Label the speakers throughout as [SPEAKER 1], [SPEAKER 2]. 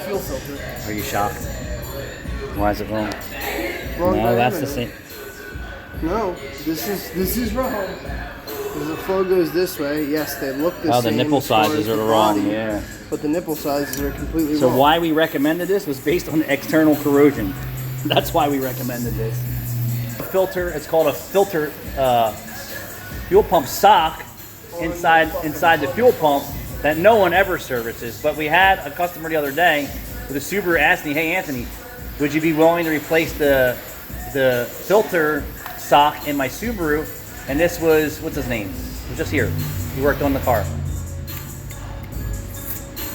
[SPEAKER 1] Fuel filter.
[SPEAKER 2] Are you shocked? Why is it wrong?
[SPEAKER 1] Wrong
[SPEAKER 2] No, that's
[SPEAKER 1] diameter.
[SPEAKER 2] the same.
[SPEAKER 1] No, this is wrong. Because the flow goes this way. Yes, they look the same.
[SPEAKER 2] Oh, the nipple
[SPEAKER 1] as far
[SPEAKER 2] sizes
[SPEAKER 1] as
[SPEAKER 2] are
[SPEAKER 1] the
[SPEAKER 2] wrong.
[SPEAKER 1] body,
[SPEAKER 2] Yeah.
[SPEAKER 1] But the nipple sizes are completely
[SPEAKER 2] So
[SPEAKER 1] wrong.
[SPEAKER 2] why we recommended this was based on external corrosion. That's why we recommended this. A filter. It's called a filter fuel pump sock inside the fuel pump that no one ever services. But we had a customer the other day with a Subaru asked me, "Hey Anthony, would you be willing to replace the filter sock in my Subaru?" And this was, what's his name? He was just here. He worked on the car.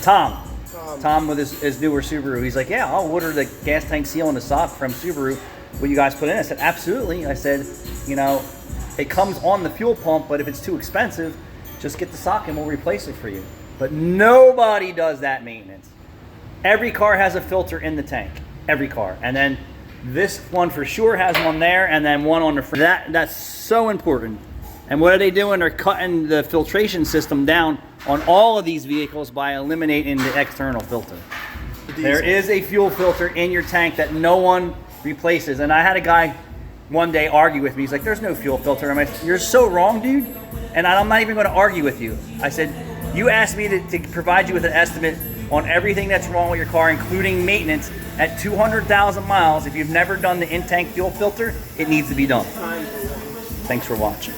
[SPEAKER 2] Tom with his newer Subaru. He's like, "Yeah, I'll order the gas tank seal and the sock from Subaru. Will you guys put in?" I said, "Absolutely." I said, "You know, it comes on the fuel pump, but if it's too expensive, just get the sock and we'll replace it for you." But nobody does that maintenance. Every car has a filter in the tank. Every car. And then this one for sure has one there and then one on the front. That's so important. And what are they doing? They're cutting the filtration system down on all of these vehicles by eliminating the external filter. There is a fuel filter in your tank that no one replaces. And I had a guy one day argue with me. He's like, "There's no fuel filter." I'm like, "You're so wrong, dude." And I'm not even going to argue with you. I said, "You asked me to provide you with an estimate on everything that's wrong with your car, including maintenance, at 200,000 miles. If you've never done the in-tank fuel filter, it needs to be done." Thanks for watching.